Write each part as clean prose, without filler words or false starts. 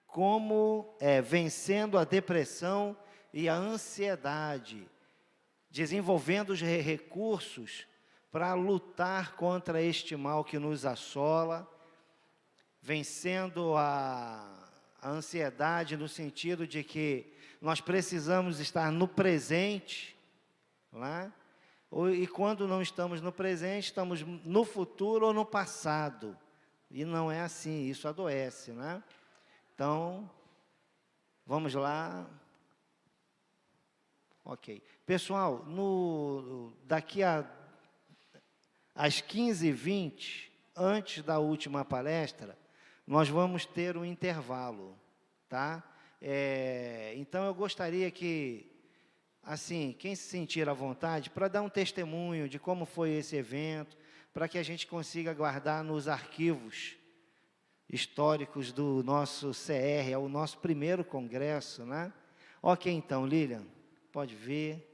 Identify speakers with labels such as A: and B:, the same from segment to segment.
A: como vencendo a depressão e a ansiedade, desenvolvendo os recursos para lutar contra este mal que nos assola, vencendo a ansiedade no sentido de que nós precisamos estar no presente, né? E quando não estamos no presente, estamos no futuro ou no passado. E não é assim, isso adoece, né? Então, vamos lá. Ok. Pessoal, daqui às 15h20, antes da última palestra, nós vamos ter um intervalo, tá? Então, eu gostaria que, assim, quem se sentir à vontade, para dar um testemunho de como foi esse evento, para que a gente consiga guardar nos arquivos históricos do nosso CR, é o nosso primeiro congresso, né? Ok, então, Lilian, pode vir.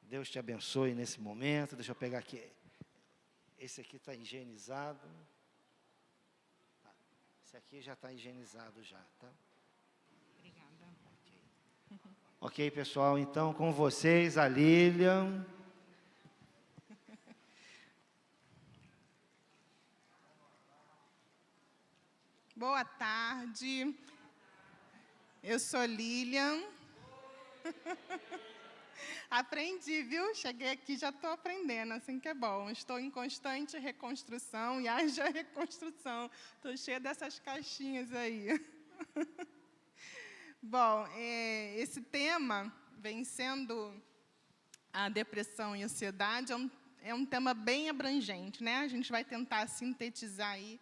A: Deus te abençoe nesse momento. Deixa eu pegar aqui. Esse aqui está higienizado. Esse aqui já está higienizado já, tá?
B: Obrigada.
A: Ok, pessoal, então com vocês, a Lilian.
B: Boa tarde. Eu sou Lilian. Aprendi, viu? Cheguei aqui, já estou aprendendo, assim que é bom. Estou em constante reconstrução e haja reconstrução. Estou cheia dessas caixinhas aí. Bom, esse tema, vencendo a depressão e a ansiedade, é um tema bem abrangente, né? A gente vai tentar sintetizar aí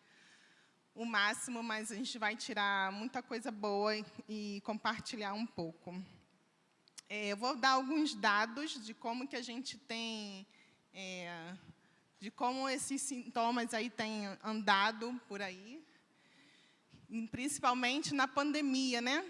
B: o máximo, mas a gente vai tirar muita coisa boa e compartilhar um pouco. Eu vou dar alguns dados de como que a gente tem, de como esses sintomas aí têm andado por aí, e principalmente na pandemia, né?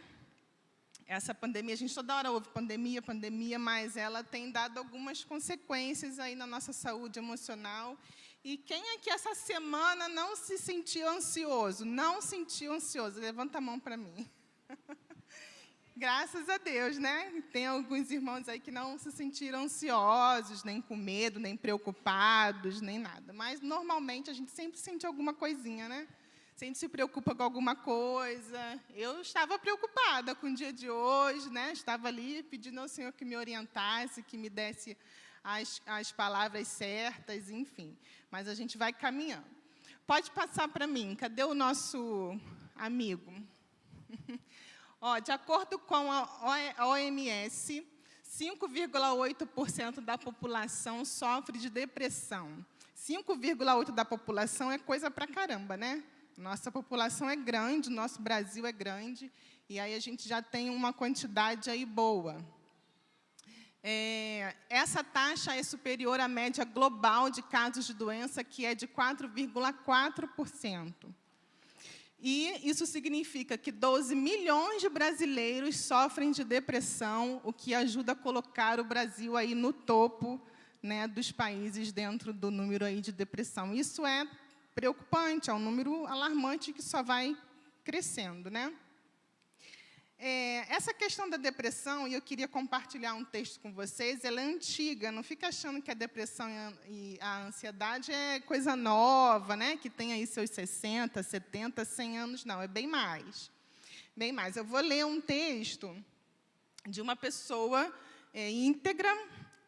B: Essa pandemia, a gente toda hora ouve pandemia, pandemia, mas ela tem dado algumas consequências aí na nossa saúde emocional. E quem aqui essa semana não se sentiu ansioso? Não sentiu ansioso? Levanta a mão para mim. Graças a Deus, né? Tem alguns irmãos aí que não se sentiram ansiosos, nem com medo, nem preocupados, nem nada. Mas, normalmente, a gente sempre sente alguma coisinha, né? Sempre se preocupa com alguma coisa. Eu estava preocupada com o dia de hoje, né? Estava ali pedindo ao Senhor que me orientasse, que me desse as palavras certas, enfim. Mas a gente vai caminhando. Pode passar para mim. Cadê o nosso amigo? De acordo com a OMS, 5,8% da população sofre de depressão. 5,8% da população é coisa pra caramba, né? Nossa população é grande, nosso Brasil é grande, e aí a gente já tem uma quantidade aí boa. Essa taxa é superior à média global de casos de doença, que é de 4,4%. E isso significa que 12 milhões de brasileiros sofrem de depressão, o que ajuda a colocar o Brasil aí no topo, né, dos países dentro do número aí de depressão. Isso é preocupante, é um número alarmante que só vai crescendo, né? Essa questão da depressão, e eu queria compartilhar um texto com vocês, ela é antiga, não fica achando que a depressão e a ansiedade é coisa nova, né? Que tem aí seus 60, 70, 100 anos, não, é bem mais. Bem mais. Eu vou ler um texto de uma pessoa íntegra,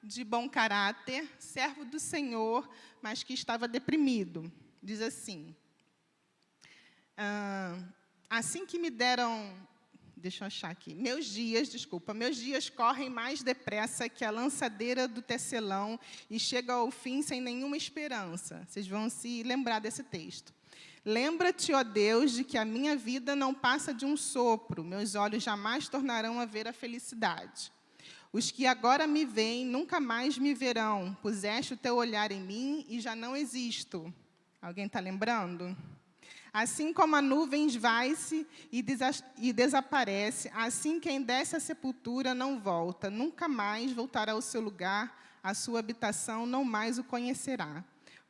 B: de bom caráter, servo do Senhor, mas que estava deprimido. Diz assim: assim que me deram... Deixa eu achar aqui. Meus dias correm mais depressa que a lançadeira do tecelão e chegam ao fim sem nenhuma esperança. Vocês vão se lembrar desse texto. Lembra-te, ó Deus, de que a minha vida não passa de um sopro. Meus olhos jamais tornarão a ver a felicidade. Os que agora me veem nunca mais me verão. Puseste o teu olhar em mim e já não existo. Alguém está lembrando? Assim como a nuvem vai-se e desaparece, assim quem desce à sepultura não volta, nunca mais voltará ao seu lugar, a sua habitação não mais o conhecerá.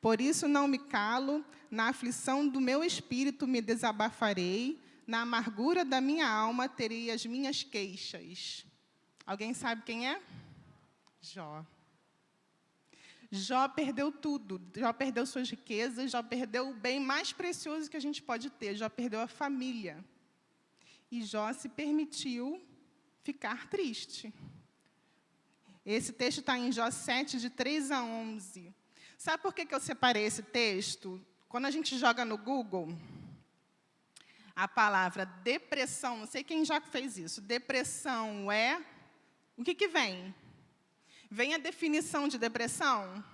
B: Por isso não me calo, na aflição do meu espírito me desabafarei, na amargura da minha alma terei as minhas queixas. Alguém sabe quem é? Jó. Jó perdeu tudo. Jó perdeu suas riquezas, Jó perdeu o bem mais precioso que a gente pode ter. Jó perdeu a família. E Jó se permitiu ficar triste. Esse texto está em Jó 7, de 3 a 11. Sabe por que eu separei esse texto? Quando a gente joga no Google, a palavra depressão, não sei quem já fez isso, depressão é... O que vem? Vem a definição de depressão?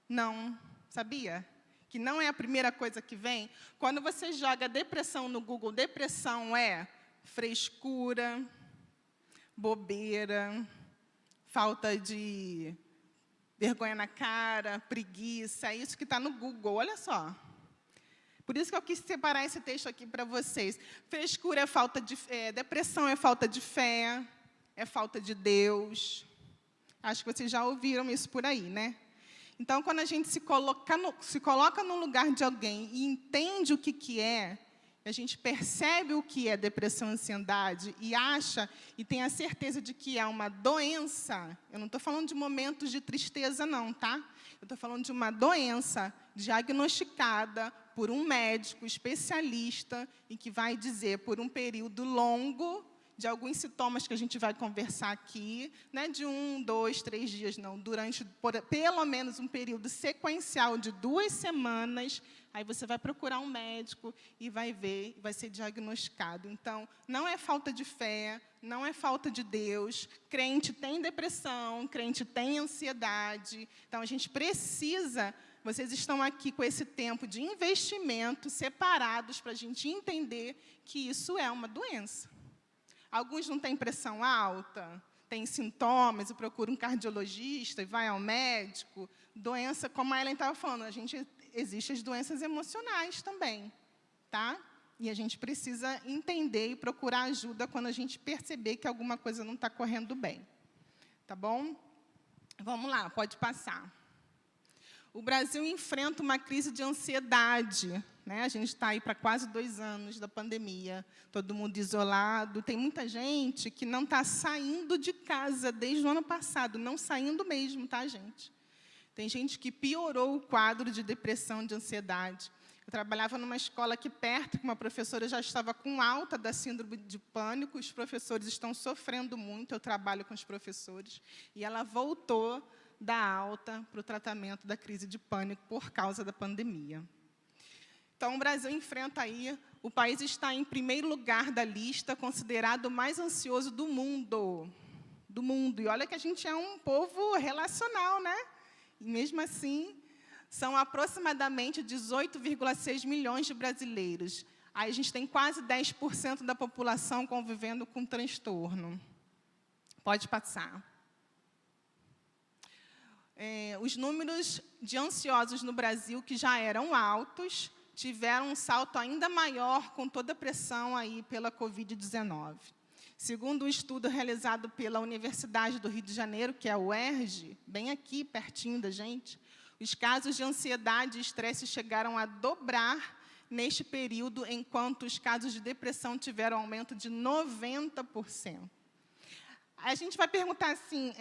B: Não, sabia? Que não é a primeira coisa que vem. Quando você joga depressão no Google, depressão é frescura, bobeira, falta de vergonha na cara, preguiça, é isso que está no Google, olha só. Por isso que eu quis separar esse texto aqui para vocês. Frescura é falta de... depressão é falta de fé, é falta de Deus. Acho que vocês já ouviram isso por aí, né? Então, quando a gente se coloca no lugar de alguém e entende o que é, a gente percebe o que é depressão e ansiedade e acha e tem a certeza de que é uma doença. Eu não estou falando de momentos de tristeza, não, tá? Eu estou falando de uma doença diagnosticada por um médico especialista e que vai dizer, por um período longo, de alguns sintomas que a gente vai conversar aqui, né, de 1, 2, 3 dias, não, durante pelo menos um período sequencial de 2 semanas, aí você vai procurar um médico e vai ver, vai ser diagnosticado. Então, não é falta de fé, não é falta de Deus, crente tem depressão, crente tem ansiedade, então a gente precisa... Vocês estão aqui com esse tempo de investimento, separados, para a gente entender que isso é uma doença. Alguns não têm pressão alta, têm sintomas e procuram um cardiologista e vai ao médico. Doença, como a Ellen estava falando, existem as doenças emocionais também, tá? E a gente precisa entender e procurar ajuda quando a gente perceber que alguma coisa não está correndo bem. Tá bom? Vamos lá, pode passar. O Brasil enfrenta uma crise de ansiedade, né? A gente está aí para quase 2 anos da pandemia, todo mundo isolado. Tem muita gente que não está saindo de casa desde o ano passado, não saindo mesmo, tá, gente? Tem gente que piorou o quadro de depressão, de ansiedade. Eu trabalhava numa escola aqui perto, que uma professora já estava com alta da síndrome de pânico, os professores estão sofrendo muito, eu trabalho com os professores, e ela voltou da alta para o tratamento da crise de pânico por causa da pandemia. Então, o Brasil enfrenta aí, o país está em primeiro lugar da lista, considerado o mais ansioso do mundo. E olha que a gente é um povo relacional, né? E mesmo assim, são aproximadamente 18,6 milhões de brasileiros. Aí a gente tem quase 10% da população convivendo com transtorno. Pode passar. Os números de ansiosos no Brasil, que já eram altos, tiveram um salto ainda maior com toda a pressão aí pela Covid-19. Segundo um estudo realizado pela Universidade do Rio de Janeiro, que é a UERJ, bem aqui, pertinho da gente, os casos de ansiedade e estresse chegaram a dobrar neste período, enquanto os casos de depressão tiveram aumento de 90%. A gente vai perguntar assim...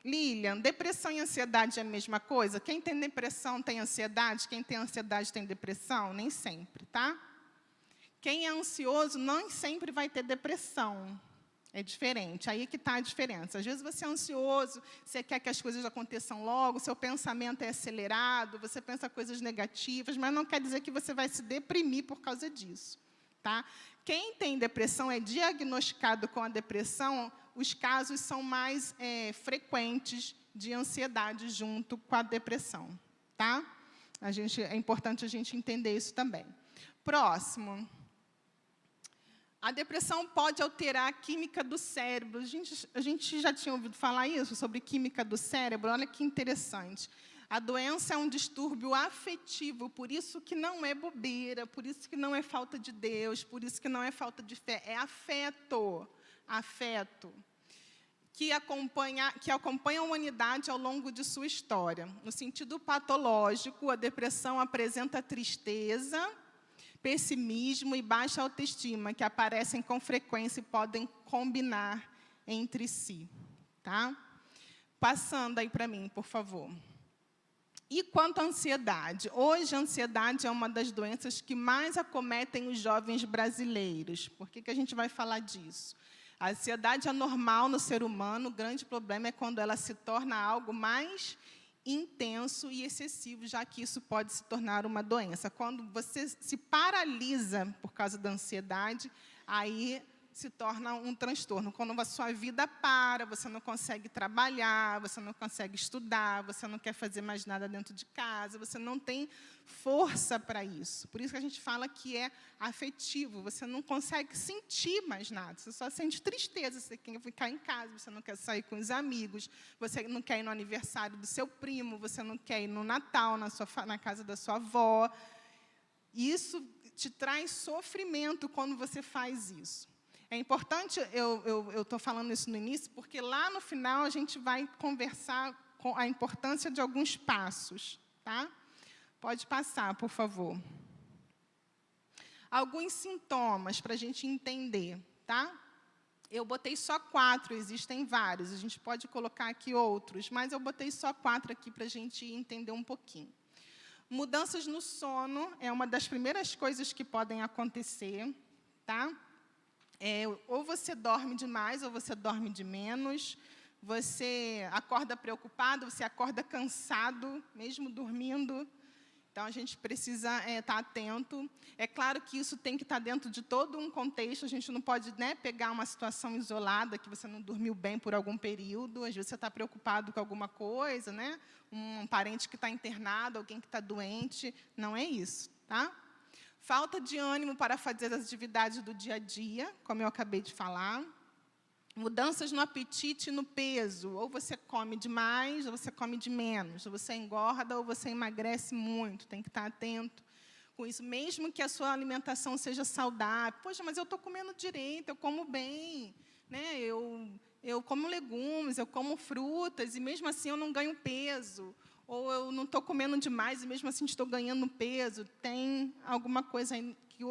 B: Lilian, depressão e ansiedade é a mesma coisa? Quem tem depressão tem ansiedade? Quem tem ansiedade tem depressão? Nem sempre, tá? Quem é ansioso não sempre vai ter depressão. É diferente, aí é que está a diferença. Às vezes você é ansioso, você quer que as coisas aconteçam logo, seu pensamento é acelerado, você pensa coisas negativas, mas não quer dizer que você vai se deprimir por causa disso, tá? Quem tem depressão é diagnosticado com a depressão, os casos são mais frequentes de ansiedade junto com a depressão, tá? É importante a gente entender isso também. Próximo. A depressão pode alterar a química do cérebro. A gente já tinha ouvido falar isso, sobre química do cérebro. Olha que interessante. A doença é um distúrbio afetivo, por isso que não é bobeira, por isso que não é falta de Deus, por isso que não é falta de fé, é afeto. Afeto. que acompanha a humanidade ao longo de sua história. No sentido patológico, a depressão apresenta tristeza, pessimismo e baixa autoestima, que aparecem com frequência e podem combinar entre si. Tá? Passando aí para mim, por favor. E quanto à ansiedade? Hoje, a ansiedade é uma das doenças que mais acometem os jovens brasileiros. Por que a gente vai falar disso? A ansiedade é normal no ser humano, o grande problema é quando ela se torna algo mais intenso e excessivo, já que isso pode se tornar uma doença. Quando você se paralisa por causa da ansiedade, aí se torna um transtorno. Quando a sua vida para, você não consegue trabalhar, você não consegue estudar, você não quer fazer mais nada dentro de casa, você não tem força para isso. Por isso que a gente fala que é afetivo, você não consegue sentir mais nada, você só sente tristeza, você quer ficar em casa, você não quer sair com os amigos, você não quer ir no aniversário do seu primo, você não quer ir no Natal, na casa da sua avó. Isso te traz sofrimento quando você faz isso. É importante, eu estou falando isso no início, porque lá no final a gente vai conversar com a importância de alguns passos. Tá? Pode passar, por favor. Alguns sintomas para a gente entender. Tá? Eu botei só 4, existem vários, a gente pode colocar aqui outros, mas eu botei só 4 aqui para a gente entender um pouquinho. Mudanças no sono é uma das primeiras coisas que podem acontecer. Tá? Ou você dorme demais, ou você dorme de menos, você acorda preocupado, você acorda cansado, mesmo dormindo. Então, a gente precisa estar atento. É claro que isso tem que estar dentro de todo um contexto, a gente não pode, né, pegar uma situação isolada, que você não dormiu bem por algum período, às vezes você está preocupado com alguma coisa, né? Um parente que está internado, alguém que está doente, não é isso, tá? Falta de ânimo para fazer as atividades do dia a dia, como eu acabei de falar. Mudanças no apetite e no peso. Ou você come demais, ou você come de menos. Ou você engorda, ou você emagrece muito. Tem que estar atento com isso. Mesmo que a sua alimentação seja saudável. Poxa, mas eu estou comendo direito, eu como bem. Né? Eu como legumes, eu como frutas, e mesmo assim eu não ganho peso. Ou eu não estou comendo demais e mesmo assim estou ganhando peso. Tem alguma coisa aí que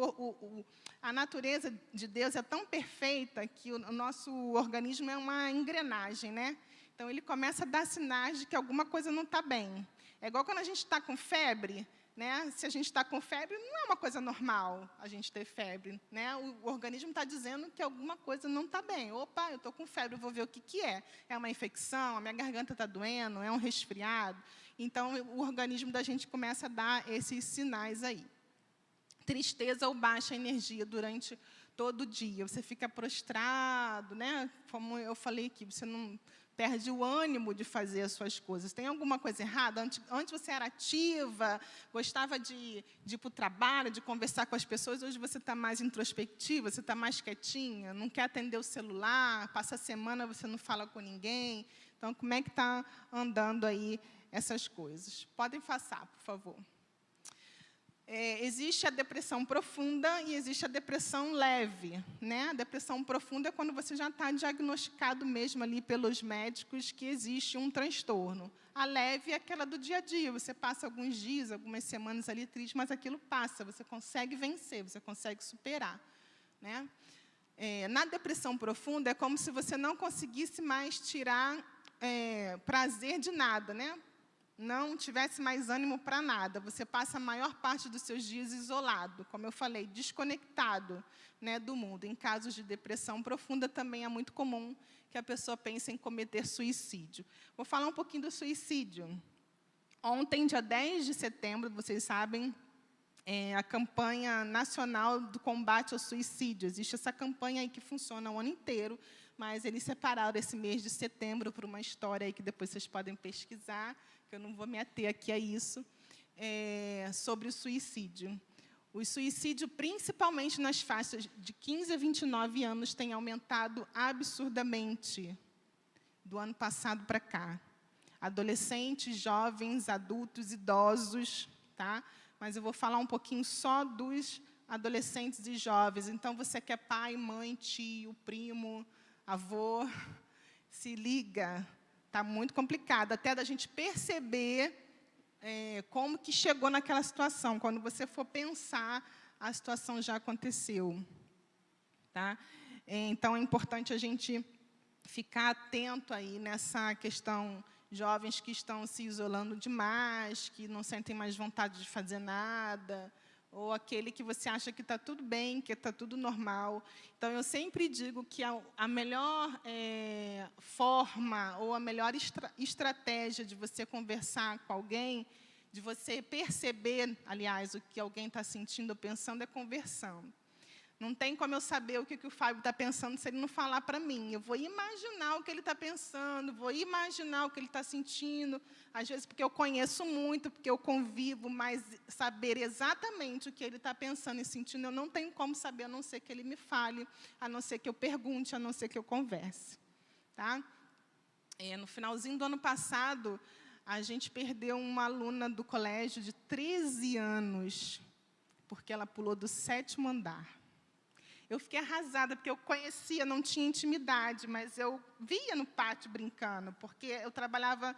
B: a natureza de Deus é tão perfeita que o nosso organismo é uma engrenagem, né? Então, ele começa a dar sinais de que alguma coisa não está bem. É igual quando a gente está com febre, né? Se a gente está com febre, não é uma coisa normal a gente ter febre, né? O organismo está dizendo que alguma coisa não está bem. Opa, eu estou com febre, eu vou ver o que é. É uma infecção, a minha garganta está doendo, é um resfriado. Então, o organismo da gente começa a dar esses sinais aí. Tristeza ou baixa energia durante todo o dia. Você fica prostrado, né? Como eu falei aqui, você não perde o ânimo de fazer as suas coisas. Tem alguma coisa errada? Antes você era ativa, gostava de ir para o trabalho, de conversar com as pessoas. Hoje você está mais introspectiva, você está mais quietinha, não quer atender o celular, passa a semana, você não fala com ninguém. Então, como é que está andando aí essas coisas? Podem passar, por favor. Existe a depressão profunda e existe a depressão leve. Né? A depressão profunda é quando você já está diagnosticado mesmo ali pelos médicos que existe um transtorno. A leve é aquela do dia a dia. Você passa alguns dias, algumas semanas ali triste, mas aquilo passa. Você consegue vencer, você consegue superar. Né? Na depressão profunda é como se você não conseguisse mais tirar prazer de nada, né? Não tivesse mais ânimo para nada. Você passa a maior parte dos seus dias isolado, como eu falei, desconectado, né, do mundo. Em casos de depressão profunda, também é muito comum que a pessoa pense em cometer suicídio. Vou falar um pouquinho do suicídio. Ontem, dia 10 de setembro, vocês sabem, a campanha nacional do combate ao suicídio. Existe essa campanha aí que funciona o ano inteiro, mas eles separaram esse mês de setembro por uma história aí que depois vocês podem pesquisar, que eu não vou me ater aqui a isso, sobre o suicídio. O suicídio, principalmente nas faixas de 15 a 29 anos, tem aumentado absurdamente do ano passado para cá. Adolescentes, jovens, adultos, idosos, tá? Mas eu vou falar um pouquinho só dos adolescentes e jovens. Então, você que é pai, mãe, tio, primo, avô, Se liga, está muito complicado, até da gente perceber como que chegou naquela situação. Quando você for pensar, a situação já aconteceu. Tá? Então, é importante a gente ficar atento aí nessa questão, jovens que estão se isolando demais, que não sentem mais vontade de fazer nada, ou aquele que você acha que está tudo bem, que está tudo normal. Então, eu sempre digo que a melhor forma ou a melhor estratégia de você conversar com alguém, de você perceber, aliás, o que alguém está sentindo ou pensando, é conversando. Não tem como eu saber o que o Fábio está pensando se ele não falar para mim. Eu vou imaginar o que ele está pensando, vou imaginar o que ele está sentindo. Às vezes, porque eu conheço muito, porque eu convivo, mas saber exatamente o que ele está pensando e sentindo, eu não tenho como saber, a não ser que ele me fale, a não ser que eu pergunte, a não ser que eu converse. Tá? No finalzinho do ano passado, a gente perdeu uma aluna do colégio de 13 anos, porque ela pulou do 7º andar. Eu fiquei arrasada, porque eu conhecia, não tinha intimidade, mas eu via no pátio brincando, porque eu trabalhava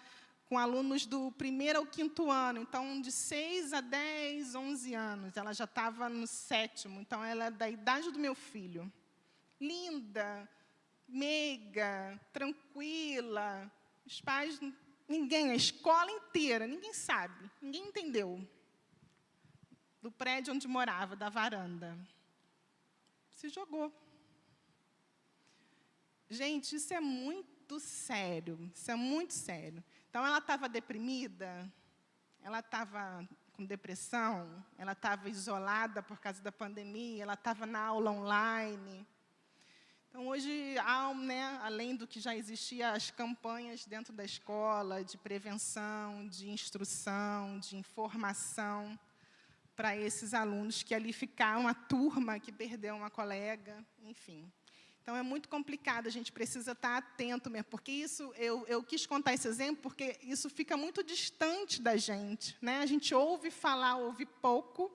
B: com alunos do 1º ao 5º ano, então, de 6 a 10, 11 anos. Ela já estava no 7º, então, ela é da idade do meu filho. Linda, meiga, tranquila. Os pais, ninguém, a escola inteira, ninguém sabe, ninguém entendeu. Do prédio onde morava, da varanda. Se jogou. Gente, isso é muito sério, isso é muito sério. Então, ela estava deprimida, ela estava com depressão, ela estava isolada por causa da pandemia, ela estava na aula online. Então, hoje, além do que já existia, as campanhas dentro da escola, de prevenção, de instrução, de informação, para esses alunos que ali ficaram, uma turma que perdeu uma colega, enfim. Então, é muito complicado, a gente precisa estar atento mesmo, porque isso, eu quis contar esse exemplo, porque isso fica muito distante da gente. Né? A gente ouve falar, ouve pouco,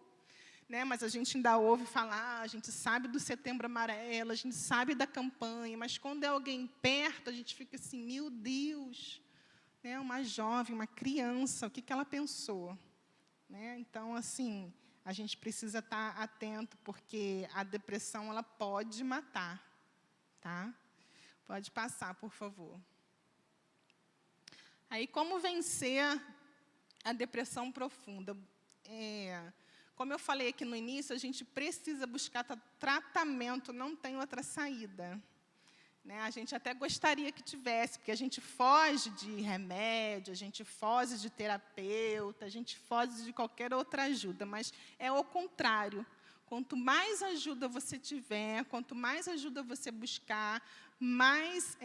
B: né? Mas a gente ainda ouve falar, a gente sabe do Setembro Amarelo, a gente sabe da campanha, mas quando é alguém perto, a gente fica assim, meu Deus, né? Uma jovem, uma criança, o que ela pensou? Né? Então, assim, a gente precisa estar atento, porque a depressão ela pode matar. Tá? Pode passar, por favor. Aí, como vencer a depressão profunda? Como eu falei aqui no início, a gente precisa buscar tratamento, não tem outra saída. Né? A gente até gostaria que tivesse, porque a gente foge de remédio, a gente foge de terapeuta, a gente foge de qualquer outra ajuda, mas é o contrário. Quanto mais ajuda você tiver, quanto mais ajuda você buscar, mais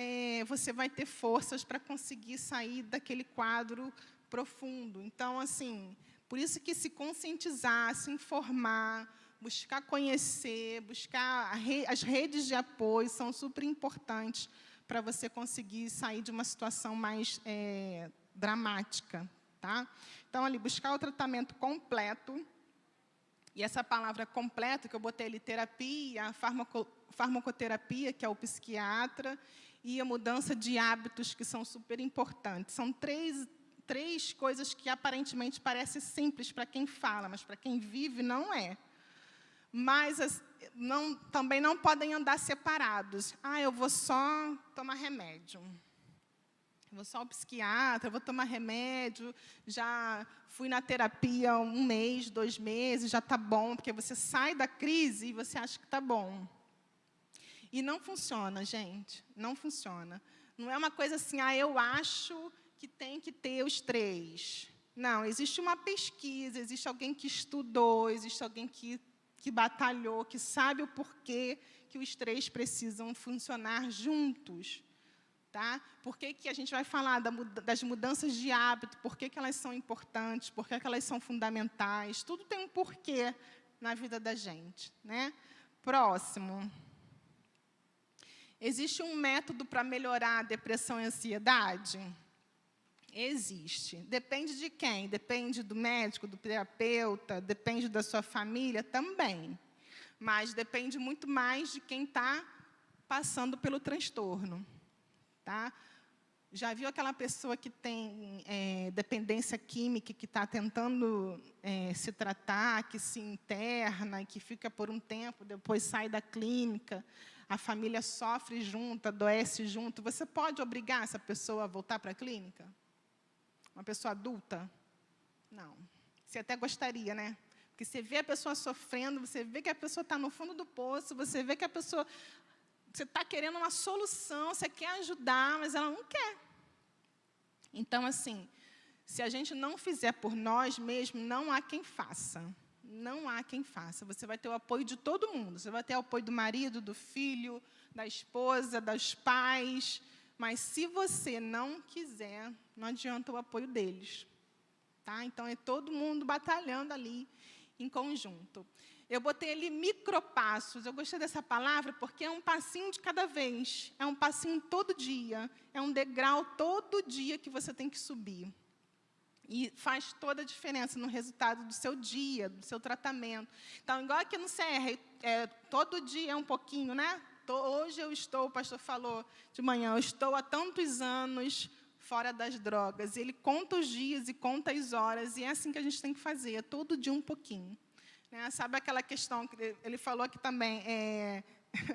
B: você vai ter forças para conseguir sair daquele quadro profundo. Então, assim, por isso que se conscientizar, se informar, buscar conhecer, buscar as redes de apoio são super importantes para você conseguir sair de uma situação mais dramática. Tá? Então, ali, buscar o tratamento completo. E essa palavra completa, que eu botei ali, terapia, a farmacoterapia, que é o psiquiatra, e a mudança de hábitos, que são super importantes. São três coisas que aparentemente parecem simples para quem fala, mas para quem vive não é. Mas também não podem andar separados. Eu vou só tomar remédio. Eu vou só ao psiquiatra, eu vou tomar remédio, já fui na terapia 1 mês, 2 meses, já está bom, porque você sai da crise e você acha que está bom. E não funciona, gente, não funciona. Não é uma coisa assim, eu acho que tem que ter os 3. Não, existe uma pesquisa, existe alguém que estudou, existe alguém que batalhou, que sabe o porquê que os 3 precisam funcionar juntos. Tá? Por que a gente vai falar das mudanças de hábito, por que elas são importantes, por que elas são fundamentais, tudo tem um porquê na vida da gente. Né? Próximo. Existe um método para melhorar a depressão e a ansiedade? Existe. Depende de quem? Depende do médico, do terapeuta, depende da sua família também. Mas depende muito mais de quem está passando pelo transtorno. tá? Já viu aquela pessoa que tem dependência química, que está tentando se tratar, que se interna, que fica por um tempo, depois sai da clínica, a família sofre junto, adoece junto. Você pode obrigar essa pessoa a voltar para a clínica? Uma pessoa adulta? Não. Você até gostaria, né? Porque você vê a pessoa sofrendo, você vê que a pessoa está no fundo do poço, você vê que a pessoa... Você está querendo uma solução, você quer ajudar, mas ela não quer. Então, assim, se a gente não fizer por nós mesmos, não há quem faça. Não há quem faça. Você vai ter o apoio de todo mundo. Você vai ter o apoio do marido, do filho, da esposa, dos pais. Mas, se você não quiser, não adianta o apoio deles. Tá? Então, é todo mundo batalhando ali em conjunto. Eu botei ali micropassos. Eu gostei dessa palavra porque é um passinho de cada vez. É um passinho todo dia. É um degrau todo dia que você tem que subir. E faz toda a diferença no resultado do seu dia, do seu tratamento. Então, igual aqui no CR, todo dia é um pouquinho, né? Hoje eu estou, o pastor falou de manhã, eu estou há tantos anos fora das drogas. Ele conta os dias e conta as horas, e é assim que a gente tem que fazer, é todo dia um pouquinho. Né? Sabe aquela questão que ele falou aqui também,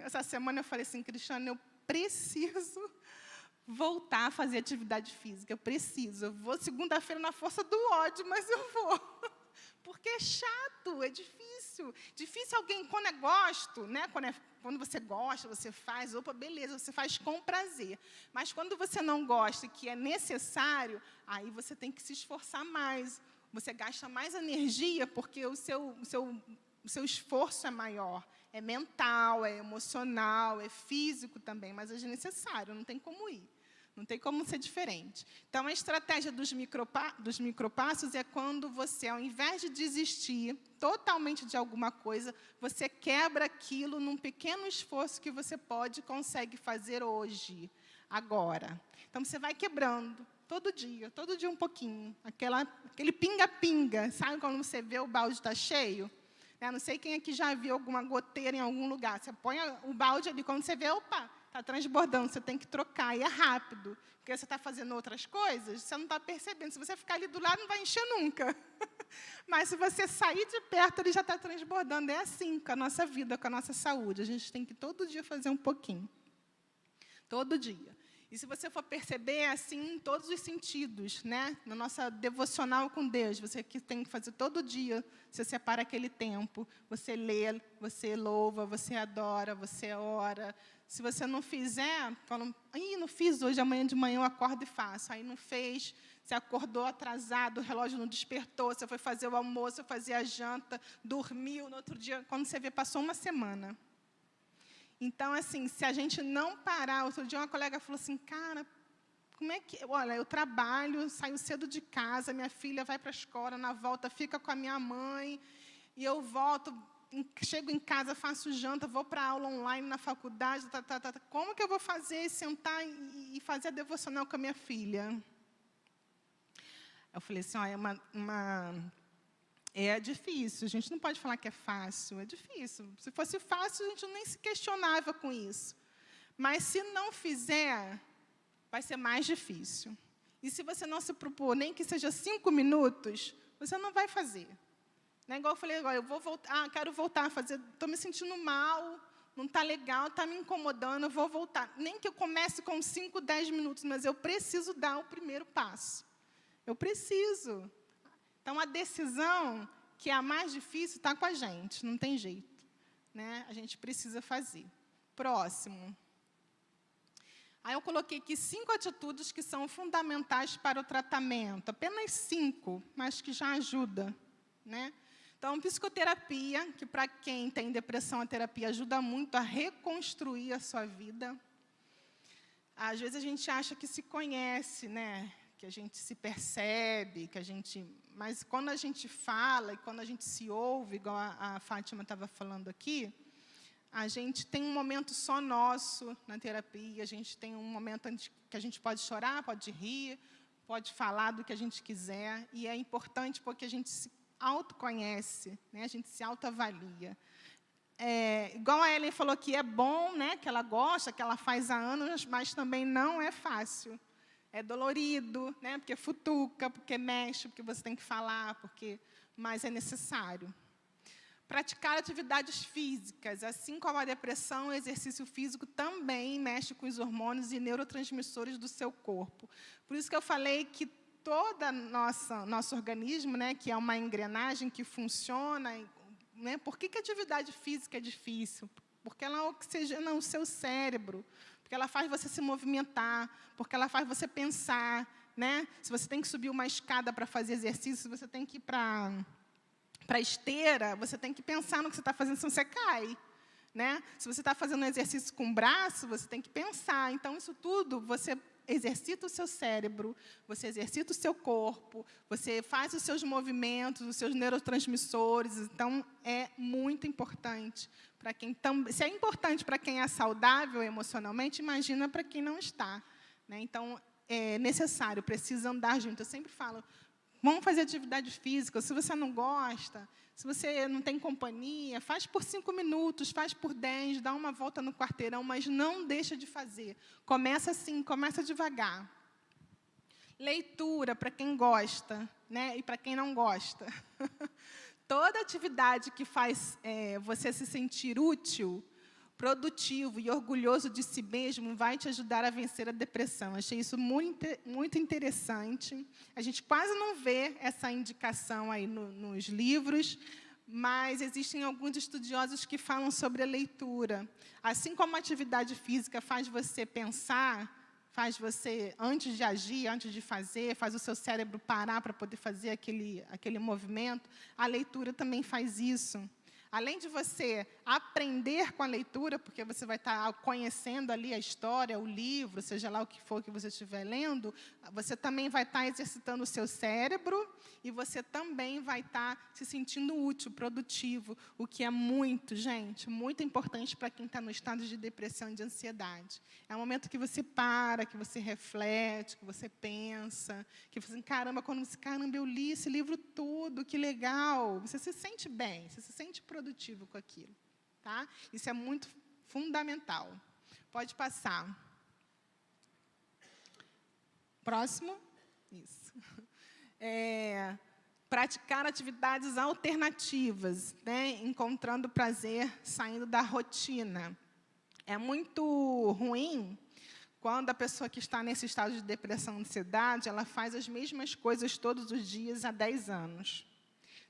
B: essa semana eu falei assim, Cristiano, eu preciso voltar a fazer atividade física, eu preciso. Eu vou segunda-feira na força do ódio, mas eu vou. Porque é chato, é difícil. Difícil alguém, quando é gosto, né? Quando você gosta, você faz, opa, beleza, você faz com prazer. Mas quando você não gosta e que é necessário, aí você tem que se esforçar mais. Você gasta mais energia porque o seu esforço é maior. É mental, é emocional, é físico também, mas é necessário, não tem como ir. Não tem como ser diferente. Então, a estratégia dos micropassos é quando você, ao invés de desistir totalmente de alguma coisa, você quebra aquilo num pequeno esforço que você pode e consegue fazer hoje, agora. Então, você vai quebrando todo dia um pouquinho. Aquele pinga-pinga, sabe quando você vê o balde está cheio? Não sei quem aqui já viu alguma goteira em algum lugar. Você põe o balde ali, quando você vê, opa, está transbordando, você tem que trocar, e é rápido, porque você está fazendo outras coisas, você não está percebendo. Se você ficar ali do lado, não vai encher nunca. Mas, se você sair de perto, ele já está transbordando. É assim com a nossa vida, com a nossa saúde. A gente tem que, todo dia, fazer um pouquinho. Todo dia. E, se você for perceber, é assim em todos os sentidos, né? Na nossa devocional com Deus, você que tem que fazer todo dia, você separa aquele tempo, você lê, você louva, você adora, você ora. Se você não fizer, fala, não fiz hoje, amanhã de manhã eu acordo e faço. Aí não fez, você acordou atrasado, o relógio não despertou, você foi fazer o almoço, foi fazer a janta, dormiu, no outro dia, quando você vê, passou uma semana. Então, assim, se a gente não parar... Outro dia, uma colega falou assim, cara, como é que... Olha, eu trabalho, saio cedo de casa, minha filha vai para a escola, na volta fica com a minha mãe, e eu volto, chego em casa, faço janta, vou para a aula online na faculdade, como que eu vou fazer, sentar e fazer a devocional com a minha filha? Eu falei assim, olha, é difícil, a gente não pode falar que é fácil, é difícil. Se fosse fácil, a gente nem se questionava com isso. Mas, se não fizer, vai ser mais difícil. E, se você não se propor, nem que seja 5 minutos, você não vai fazer. Não é igual eu falei, agora, eu vou voltar, quero voltar a fazer, estou me sentindo mal, não está legal, está me incomodando, eu vou voltar. Nem que eu comece com 5, 10 minutos, mas eu preciso dar o primeiro passo. Eu preciso. Então, a decisão, que é a mais difícil, está com a gente, não tem jeito. Né? A gente precisa fazer. Próximo. Aí eu coloquei aqui 5 atitudes que são fundamentais para o tratamento. Apenas 5, mas que já ajuda. Né? Então, psicoterapia, que para quem tem depressão, a terapia ajuda muito a reconstruir a sua vida. Às vezes a gente acha que se conhece, né? Que a gente se percebe, mas quando a gente fala e quando a gente se ouve, igual a Fátima estava falando aqui, a gente tem um momento só nosso na terapia, a gente tem um momento que a gente pode chorar, pode rir, pode falar do que a gente quiser, e é importante porque a gente se autoconhece, né? A gente se autoavalia. igual a Ellen falou que é bom, né, que ela gosta, que ela faz há anos, mas também não é fácil. É dolorido, né, porque futuca, porque mexe, porque você tem que falar, mas é necessário. Praticar atividades físicas, assim como a depressão, o exercício físico também mexe com os hormônios e neurotransmissores do seu corpo. Por isso que eu falei que todo nosso organismo, né, que é uma engrenagem que funciona, né, por que a atividade física é difícil? Porque ela oxigena o seu cérebro, porque ela faz você se movimentar, porque ela faz você pensar, né? Se você tem que subir uma escada para fazer exercício, se você tem que ir para a esteira, você tem que pensar no que você está fazendo, senão você cai. Né? Se você está fazendo um exercício com o braço, você tem que pensar. Então, isso tudo, você exercita o seu cérebro, você exercita o seu corpo, você faz os seus movimentos, os seus neurotransmissores. Então, é muito importante para quem se é importante para quem é saudável emocionalmente, imagina para quem não está. Né? Então, é necessário, precisa andar junto. Eu sempre falo, vamos fazer atividade física. Se você não gosta, se você não tem companhia, faz por 5 minutos, faz por 10, dá uma volta no quarteirão, mas não deixa de fazer. Começa assim, começa devagar. Leitura, para quem gosta, né? E para quem não gosta. Toda atividade que faz você se sentir útil, produtivo e orgulhoso de si mesmo vai te ajudar a vencer a depressão. Achei isso muito, muito interessante. A gente quase não vê essa indicação aí nos livros, mas existem alguns estudiosos que falam sobre a leitura. Assim como a atividade física faz você pensar, faz você, antes de agir, antes de fazer, faz o seu cérebro parar para poder fazer aquele movimento, a leitura também faz isso. Além de você aprender com a leitura, porque você vai estar conhecendo ali a história, o livro, seja lá o que for que você estiver lendo, você também vai estar exercitando o seu cérebro e você também vai estar se sentindo útil, produtivo, o que é muito, gente, muito importante para quem está no estado de depressão e de ansiedade. É um momento que você para, que você reflete, que você pensa, que você, caramba, eu li esse livro todo, que legal. Você se sente bem, você se sente produtivo com aquilo. Tá? Isso é muito fundamental. Pode passar. Próximo. Isso. Praticar atividades alternativas, né? Encontrando prazer, saindo da rotina. É muito ruim quando a pessoa que está nesse estado de depressão e ansiedade, ela faz as mesmas coisas todos os dias há 10 anos.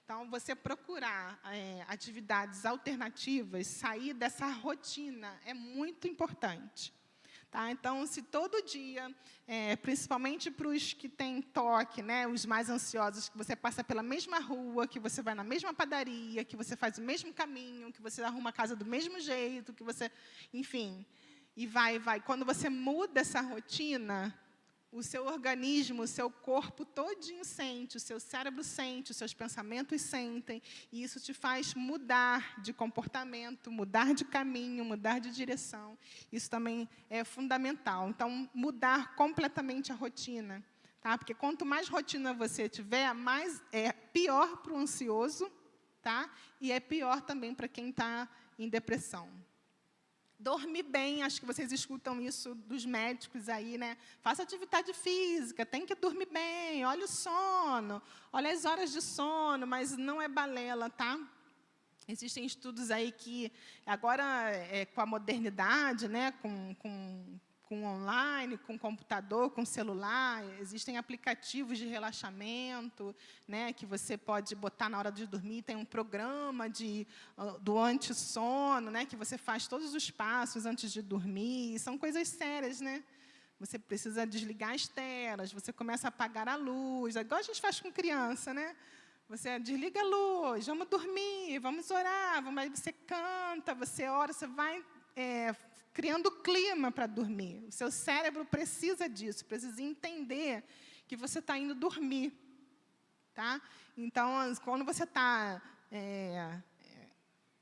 B: Então, você procurar atividades alternativas, sair dessa rotina, é muito importante. Tá? Então, se todo dia, principalmente para os que têm toque, né, os mais ansiosos, que você passa pela mesma rua, que você vai na mesma padaria, que você faz o mesmo caminho, que você arruma a casa do mesmo jeito, que você, enfim, e vai. Quando você muda essa rotina, o seu organismo, o seu corpo todinho sente, o seu cérebro sente, os seus pensamentos sentem, e isso te faz mudar de comportamento, mudar de caminho, mudar de direção. Isso também é fundamental. Então, mudar completamente a rotina. Tá? Porque quanto mais rotina você tiver, mais é pior para o ansioso, tá? E é pior também para quem está em depressão. Dormir bem, acho que vocês escutam isso dos médicos aí, né? Faça atividade física, tem que dormir bem, olha o sono, olha as horas de sono, mas não é balela, tá? Existem estudos aí que, agora, com a modernidade, né? Com online, com computador, com celular, existem aplicativos de relaxamento, né, que você pode botar na hora de dormir, tem um programa do anti-sono, né, que você faz todos os passos antes de dormir, são coisas sérias, né? Você precisa desligar as telas, você começa a apagar a luz, igual a gente faz com criança, né? Você desliga a luz, vamos dormir, vamos orar, aí você canta, você ora, você vai criando clima para dormir. O seu cérebro precisa disso, precisa entender que você está indo dormir. Tá? Então, quando você está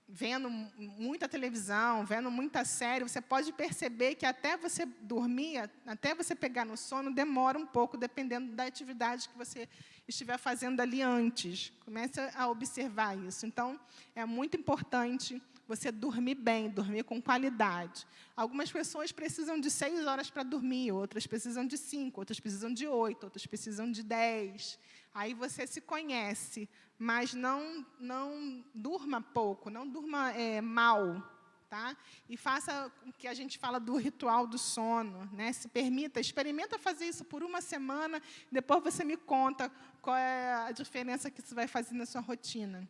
B: vendo muita televisão, vendo muita série, você pode perceber que até você dormir, até você pegar no sono, demora um pouco, dependendo da atividade que você estiver fazendo ali antes. Comece a observar isso. Então, é muito importante você dormir bem, dormir com qualidade. Algumas pessoas precisam de 6 horas para dormir, outras precisam de 5, outras precisam de 8, outras precisam de 10. Aí você se conhece, mas não durma pouco, não durma mal. Tá? E faça o que a gente fala do ritual do sono, né? Experimenta fazer isso por uma semana, depois você me conta qual é a diferença que isso vai fazer na sua rotina.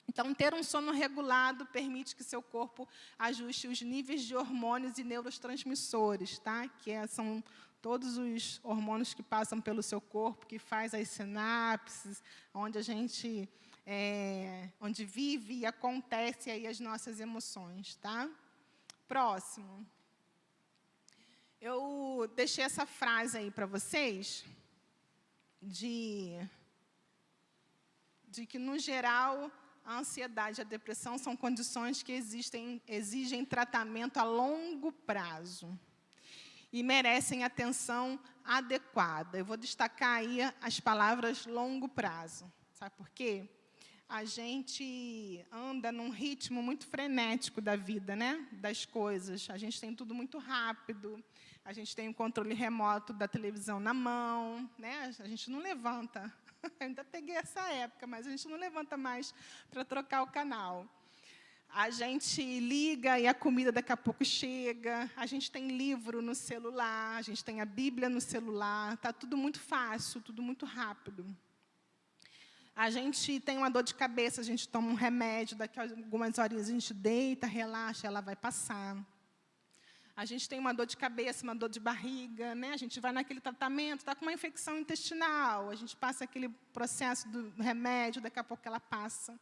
B: Então, ter um sono regulado permite que seu corpo ajuste os níveis de hormônios e neurotransmissores, tá? São todos os hormônios que passam pelo seu corpo, que faz as sinapses, onde a gente onde vive e acontece aí as nossas emoções, tá? Próximo. Eu deixei essa frase aí para vocês de que, no geral, a ansiedade e a depressão são condições que exigem tratamento a longo prazo e merecem atenção adequada. Eu vou destacar aí as palavras longo prazo. Sabe por quê? A gente anda num ritmo muito frenético da vida, né? Das coisas. A gente tem tudo muito rápido, a gente tem o controle remoto da televisão na mão, né? A gente não levanta. Eu ainda peguei essa época, mas a gente não levanta mais para trocar o canal. A gente liga e a comida daqui a pouco chega, a gente tem livro no celular, a gente tem a Bíblia no celular, está tudo muito fácil, tudo muito rápido. A gente tem uma dor de cabeça, a gente toma um remédio, daqui a algumas horinhas a gente deita, relaxa, ela vai passar. A gente tem uma dor de cabeça, uma dor de barriga, né? A gente vai naquele tratamento, está com uma infecção intestinal, a gente passa aquele processo do remédio, daqui a pouco ela passa.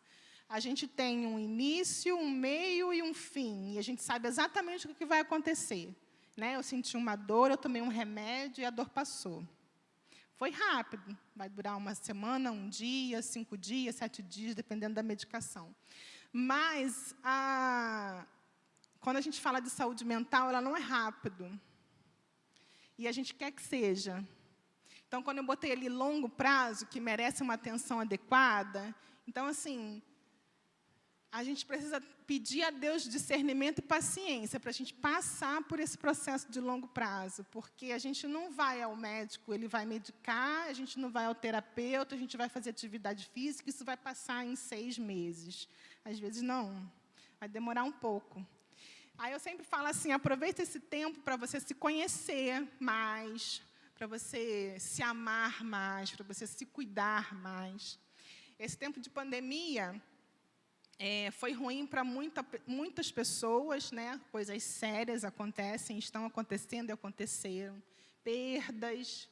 B: A gente tem um início, um meio e um fim, e a gente sabe exatamente o que vai acontecer. Né? Eu senti uma dor, eu tomei um remédio e a dor passou. Foi rápido, vai durar uma semana, um dia, 5 dias, 7 dias, dependendo da medicação. Mas, quando a gente fala de saúde mental, ela não é rápido. E a gente quer que seja. Então, quando eu botei ali longo prazo, que merece uma atenção adequada, então, assim, a gente precisa pedir a Deus discernimento e paciência para a gente passar por esse processo de longo prazo, porque a gente não vai ao médico, ele vai medicar, a gente não vai ao terapeuta, a gente vai fazer atividade física, isso vai passar em 6 meses. Às vezes, não, vai demorar um pouco. Aí eu sempre falo assim, aproveita esse tempo para você se conhecer mais, para você se amar mais, para você se cuidar mais. Esse tempo de pandemia foi ruim para muitas pessoas, né? Coisas sérias acontecem, estão acontecendo e aconteceram. Perdas,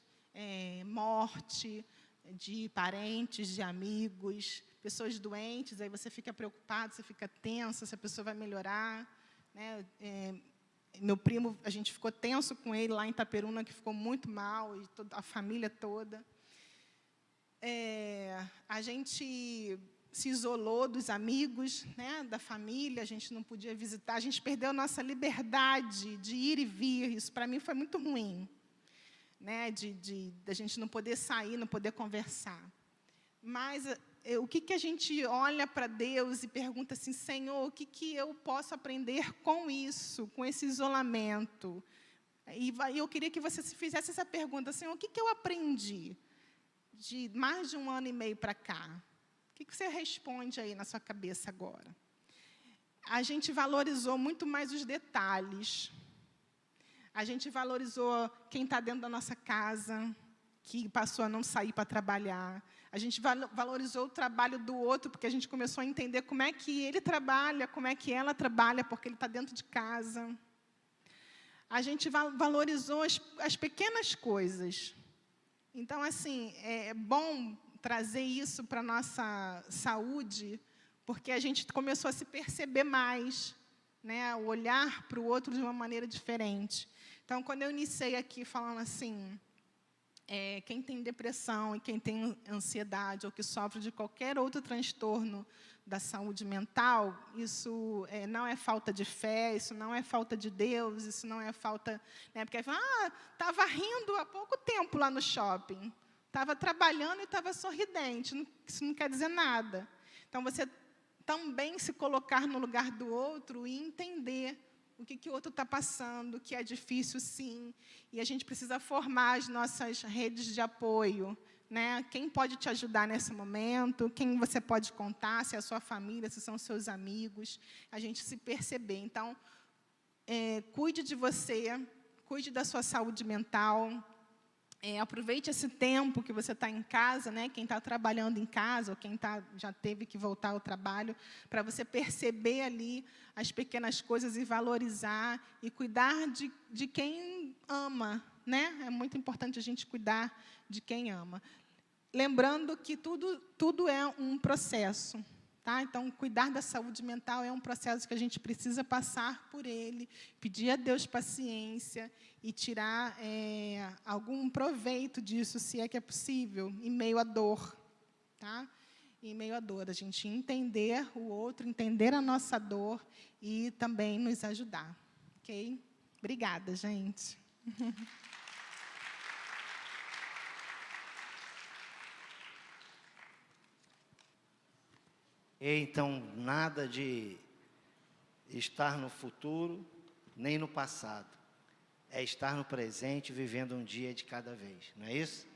B: morte de parentes, de amigos, pessoas doentes, aí você fica preocupado, você fica tenso, se a pessoa vai melhorar. Né? Meu primo, a gente ficou tenso com ele lá em Itaperuna, que ficou muito mal, e a família toda. A gente se isolou dos amigos, né, da família, a gente não podia visitar, a gente perdeu a nossa liberdade de ir e vir, isso para mim foi muito ruim, né, da gente não poder sair, não poder conversar. Mas o que a gente olha para Deus e pergunta assim, Senhor, o que eu posso aprender com isso, com esse isolamento? E eu queria que você se fizesse essa pergunta, Senhor, o que eu aprendi de mais de 1 ano e meio para cá? O que você responde aí na sua cabeça agora? A gente valorizou muito mais os detalhes. A gente valorizou quem está dentro da nossa casa, que passou a não sair para trabalhar. A gente valorizou o trabalho do outro, porque a gente começou a entender como é que ele trabalha, como é que ela trabalha, porque ele está dentro de casa. A gente valorizou as pequenas coisas. Então, assim, é bom trazer isso para a nossa saúde, porque a gente começou a se perceber mais, né, o olhar para o outro de uma maneira diferente. Então, quando eu iniciei aqui falando assim, quem tem depressão e quem tem ansiedade ou que sofre de qualquer outro transtorno da saúde mental, isso não é falta de fé, isso não é falta de Deus, isso não é falta... Né, porque estava rindo há pouco tempo lá no shopping. Estava trabalhando e estava sorridente. Isso não quer dizer nada. Então, você também se colocar no lugar do outro e entender o que o outro está passando, que é difícil, sim. E a gente precisa formar as nossas redes de apoio, né? Quem pode te ajudar nesse momento, quem você pode contar, se é a sua família, se são seus amigos, a gente se perceber. Então, cuide de você, cuide da sua saúde mental, aproveite esse tempo que você está em casa, né? Quem está trabalhando em casa, ou quem já teve que voltar ao trabalho, para você perceber ali as pequenas coisas e valorizar, e cuidar de quem ama, né? É muito importante a gente cuidar de quem ama. Lembrando que tudo é um processo. Tá? Então, cuidar da saúde mental é um processo que a gente precisa passar por ele, pedir a Deus paciência e tirar algum proveito disso, se é que é possível, em meio à dor. Tá? Em meio à dor, a gente entender o outro, entender a nossa dor e também nos ajudar. Ok? Obrigada, gente.
A: Então, nada de estar no futuro, nem no passado. É estar no presente, vivendo um dia de cada vez. Não é isso?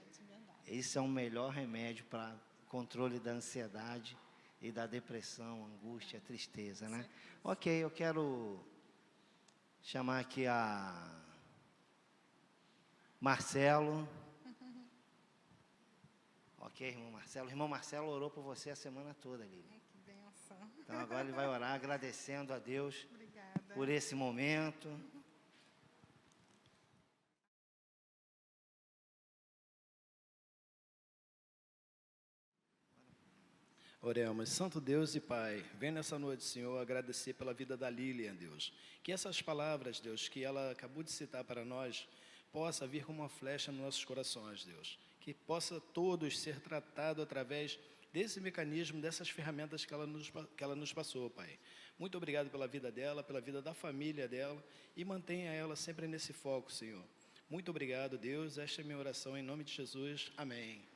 A: Esse é o melhor remédio para o controle da ansiedade e da depressão, angústia, tristeza, né? Ok, eu quero chamar aqui a Marcelo. Ok, irmão Marcelo. O irmão Marcelo orou por você a semana toda, Lili. Então, agora ele vai orar agradecendo a Deus por esse momento.
C: Oremos. Santo Deus e Pai, vem nessa noite, Senhor, agradecer pela vida da Lilian, Deus. Que essas palavras, Deus, que ela acabou de citar para nós, possa vir como uma flecha nos nossos corações, Deus. Que possa todos ser tratado através desse mecanismo, dessas ferramentas que ela nos passou, Pai. Muito obrigado pela vida dela, pela vida da família dela, e mantenha ela sempre nesse foco, Senhor. Muito obrigado, Deus. Esta é a minha oração em nome de Jesus. Amém.